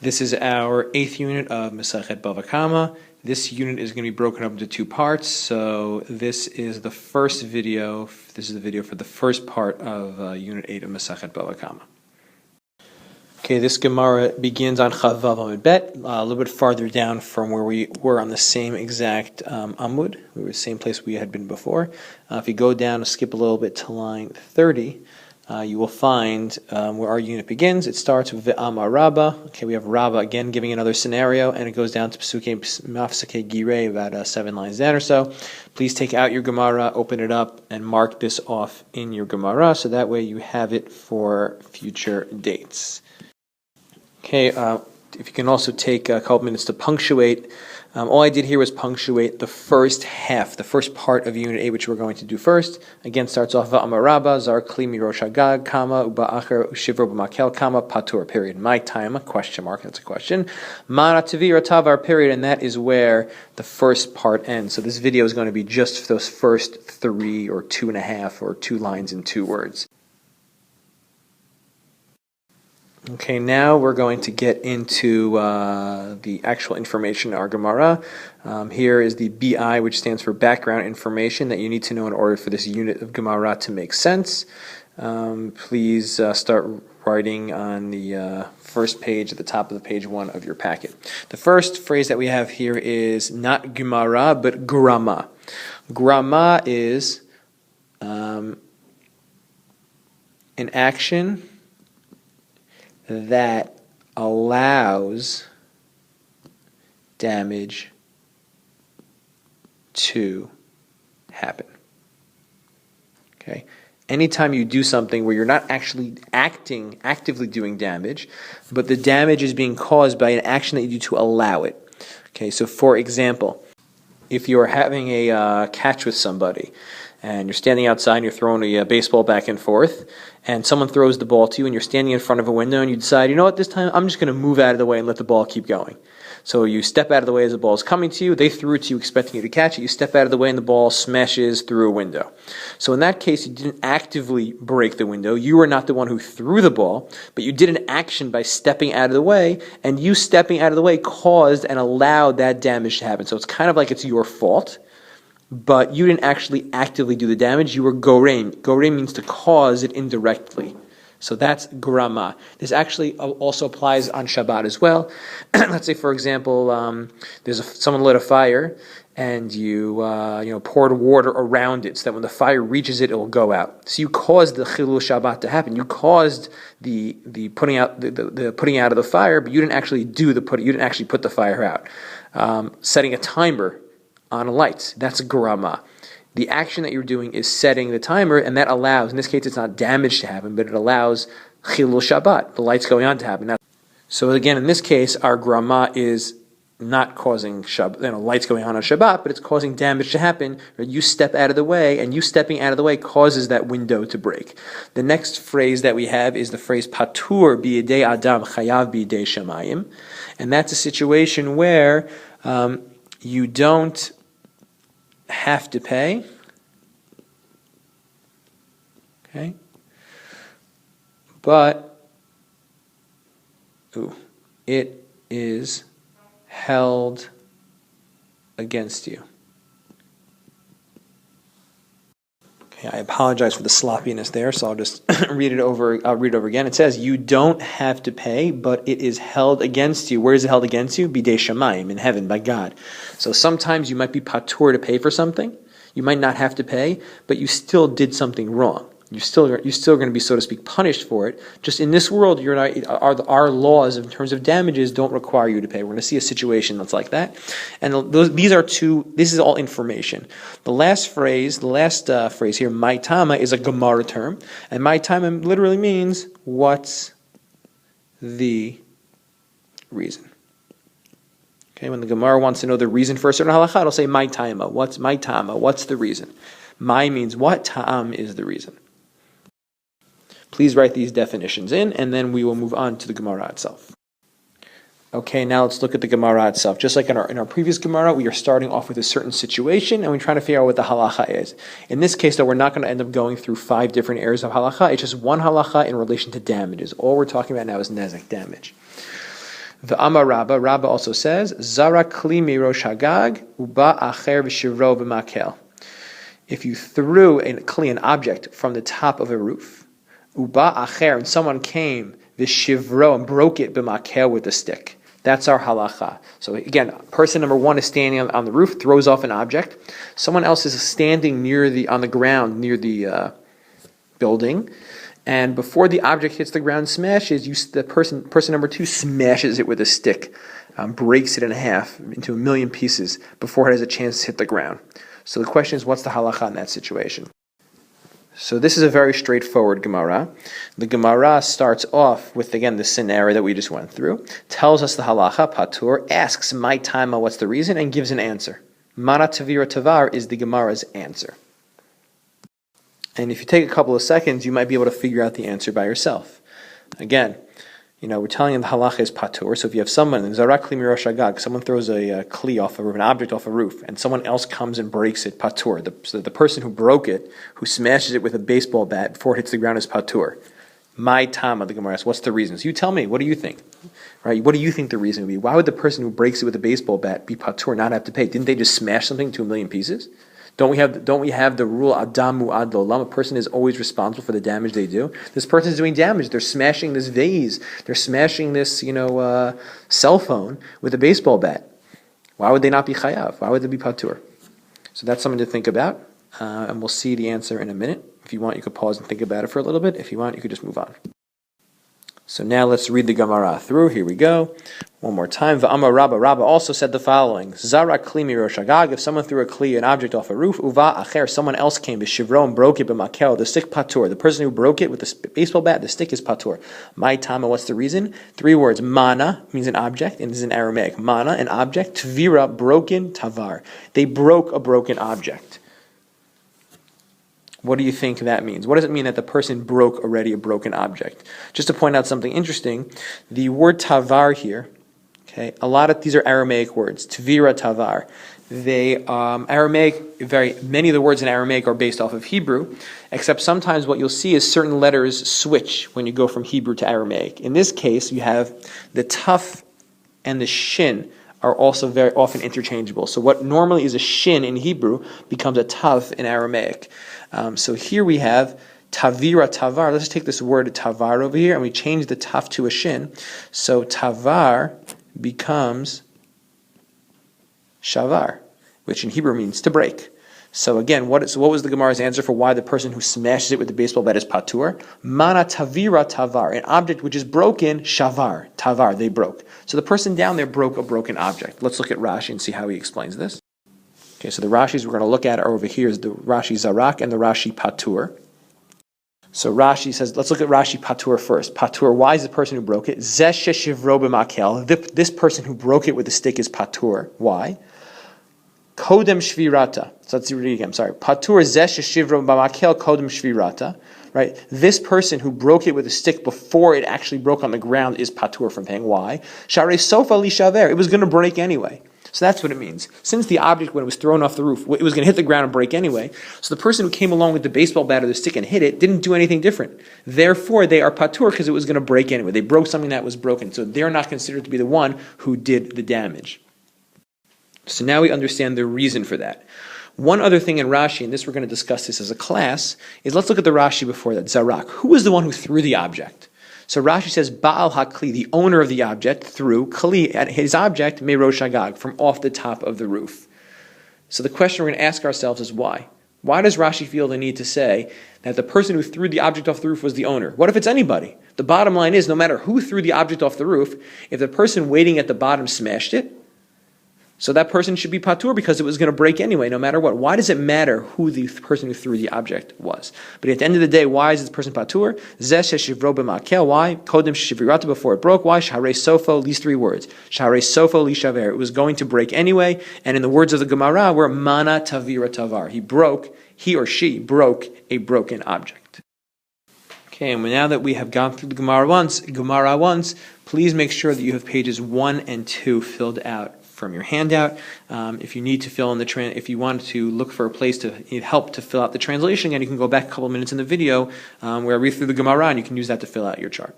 This is our 8th unit of Masechet Bava. This unit is going to be broken up into 2 parts. So this is the first video. This is the video for the first part of Unit 8 of Masechet Bava. Okay, this Gemara begins on Chavav Amud Bet, a little bit farther down from where we were on the same exact Amud. We were the same place we had been before. If you go down and skip a little bit to line 30, you will find where our unit begins. It starts with Ve'amar Rabba. Okay, we have Rabba again giving another scenario, and it goes down to Psuke Mafsake Girei, about 7 lines down or so. Please take out your Gemara, open it up, and mark this off in your Gemara, so that way you have it for future dates. Okay, if you can also take a couple minutes to punctuate. All I did here was punctuate the first half, the first part of Unit 8, which we're going to do first. Again, starts off Va'amar Rabba, Zar Kli Mirosh Hagag, Kama, Uba'acher, Ushivro B'Makel, Kama, Patur, period. My time, question mark, that's a question. Mana Tavir Tavar, period, and that is where the first part ends. So this video is going to be just for those first 3 or 2.5 or 2 lines in 2 words. Okay, now we're going to get into the actual information in our Gemara. Here is the BI, which stands for background information that you need to know in order for this unit of Gemara to make sense. Please start writing on the first page at the top of the page 1 of your packet. The first phrase that we have here is not Gemara, but Grama. Grama is an action that allows damage to happen. Okay? Anytime you do something where you're not actually actively doing damage, but the damage is being caused by an action that you do to allow it. Okay, so for example, if you're having a catch with somebody, and you're standing outside and you're throwing a baseball back and forth, and someone throws the ball to you, and you're standing in front of a window, and you decide, you know what, this time I'm just going to move out of the way and let the ball keep going. So you step out of the way as the ball is coming to you, they threw it to you expecting you to catch it, you step out of the way and the ball smashes through a window. So in that case, you didn't actively break the window, you were not the one who threw the ball, but you did an action by stepping out of the way, and you stepping out of the way caused and allowed that damage to happen. So it's kind of like it's your fault, but you didn't actually actively do the damage, you were goreim. Goreim means to cause it indirectly. So that's grama. This actually also applies on Shabbat as well. Let's say, for example, someone lit a fire, and you poured water around it, so that when the fire reaches it, it will go out. So you caused the chilul Shabbat to happen. You caused the putting out the putting out of the fire, but you didn't actually You didn't actually put the fire out. Setting a timer on a light, that's grama. The action that you're doing is setting the timer, and that allows, in this case it's not damage to happen, but it allows chilul Shabbat, the lights going on to happen. Now, so again, in this case, our grama is not causing lights going on Shabbat, but it's causing damage to happen. You step out of the way, and you stepping out of the way causes that window to break. The next phrase that we have is the phrase patur b'yedei adam chayav b'yedei shamayim, and that's a situation where you don't have to pay, okay, but it is held against you. Okay, I apologize for the sloppiness there, so I'll just read it over. I'll read it over again. It says, you don't have to pay, but it is held against you. Where is it held against you? Bidei shamayim, in heaven, by God. So sometimes you might be patur to pay for something. You might not have to pay, but you still did something wrong. You're still going to be, so to speak, punished for it. Just in this world, our laws in terms of damages don't require you to pay. We're going to see a situation that's like that. And this is all information. The last phrase here, my tama, is a Gemara term. And my tama literally means, what's the reason? Okay, when the Gemara wants to know the reason for a certain halakha, it'll say my tama. What's my tama? What's the reason? My means what, ta'am is the reason. Please write these definitions in, and then we will move on to the Gemara itself. Okay, now let's look at the Gemara itself. Just like in our previous Gemara, we are starting off with a certain situation, and we're trying to figure out what the halacha is. In this case, though, we're not going to end up going through 5 different areas of halacha. It's just one halacha in relation to damages. All we're talking about now is nezek, damage. The Amar Rabba, Rabba also says, Zara kli mirosh hagag, uba acher v'shivro b'makel. If you threw a kli, an object, from the top of a roof, uba acher, and someone came, v'shivro, and broke it b'makel with a stick. That's our halacha. So again, person number one is standing on the roof, throws off an object. Someone else is standing on the ground near the building, and before the object hits the ground, smashes. Person number two smashes it with a stick, breaks it in half into a million pieces before it has a chance to hit the ground. So the question is, what's the halacha in that situation? So this is a very straightforward Gemara. The Gemara starts off with, again, the scenario that we just went through, tells us the halacha, patur, asks my taima, what's the reason, and gives an answer. Mana tavira tavar is the Gemara's answer. And if you take a couple of seconds, you might be able to figure out the answer by yourself. Again, we're telling you the halacha is patur. So if you have someone, zarak kli mirosh hagag, someone throws a kli off an object off a roof, and someone else comes and breaks it, patur. So the person who broke it, who smashes it with a baseball bat before it hits the ground, is patur. My tama, the Gemara asks, what's the reason? So you tell me, what do you think? Right? What do you think the reason would be? Why would the person who breaks it with a baseball bat be patur, not have to pay? Didn't they just smash something to a million pieces? Don't we have the rule adamu ad lolam? A person is always responsible for the damage they do. This person is doing damage. They're smashing this vase. They're smashing this, cell phone with a baseball bat. Why would they not be chayav? Why would they be patur? So that's something to think about, and we'll see the answer in a minute. If you want, you could pause and think about it for a little bit. If you want, you could just move on. So now let's read the Gemara through. Here we go. One more time. V'amar Rabba. Rabba also said the following. Zara kli mirosh hagag. If someone threw a kli, an object, off a roof, uva acher, someone else came, b'shivro, and broke it, b'makel, the stick patur. The person who broke it with the baseball bat, the stick is patur. My tama, what's the reason? 3 words. Mana means an object, and is in Aramaic. Mana, an object. Tvira, broken. Tavar. They broke a broken object. What do you think that means? What does it mean that the person broke already a broken object? Just to point out something interesting, the word tavar here, okay, a lot of these are Aramaic words, tvira tavar. They many of the words in Aramaic are based off of Hebrew, except sometimes what you'll see is certain letters switch when you go from Hebrew to Aramaic. In this case, you have the taf and the shin are also very often interchangeable. So what normally is a shin in Hebrew becomes a tav in Aramaic. So here we have tavira tavar. Let's just take this word tavar over here and we change the taf to a shin. So tavar becomes shavar, which in Hebrew means to break. So again, what was the Gemara's answer for why the person who smashes it with the baseball bat is patur? Mana tavira tavar, an object which is broken, shavar, tavar, they broke. So the person down there broke a broken object. Let's look at Rashi and see how he explains this. Okay, so the Rashis we're going to look at are over here is the Rashi Zarak and the Rashi Patur. So Rashi says, let's look at Rashi Patur first. Patur, why is the person who broke it? Zesh shivro b'makel. This person who broke it with the stick is Patur. Why? Kodem shvirata. So let's read it again. I'm sorry. Patur zesh shivro b'makel kodem shvirata. Right? This person who broke it with a stick before it actually broke on the ground is patur from paying. Why? Share sofa li shaver. It was going to break anyway. So that's what it means. Since the object, when it was thrown off the roof, it was going to hit the ground and break anyway. So the person who came along with the baseball bat or the stick and hit it didn't do anything different. Therefore, they are patur because it was going to break anyway. They broke something that was broken. So they're not considered to be the one who did the damage. So now we understand the reason for that. One other thing in Rashi, and we're going to discuss this as a class, is let's look at the Rashi before that. Zarak. Who was the one who threw the object? So Rashi says, Baal HaKli, the owner of the object, threw Kli at his object, Merosh Hagag, from off the top of the roof. So the question we're going to ask ourselves is why? Why does Rashi feel the need to say that the person who threw the object off the roof was the owner? What if it's anybody? The bottom line is, no matter who threw the object off the roof, if the person waiting at the bottom smashed it, so that person should be patur because it was going to break anyway, no matter what. Why does it matter who the person who threw the object was? But at the end of the day, why is this person patur? Zeh sheshivro b'makel. Why? Kodem shivirata, before it broke. Why? Shahare sofo, these 3 words. Shahare sofo li shaver. It was going to break anyway. And in the words of the Gemara, we're mana tavira tavar. He or she broke a broken object. Okay, and now that we have gone through the Gemara once, please make sure that you have pages 1 and 2 filled out from your handout. If you need to fill in if you want to look for a place to need help to fill out the translation, again, you can go back a couple minutes in the video where I read through the Gemara and you can use that to fill out your chart.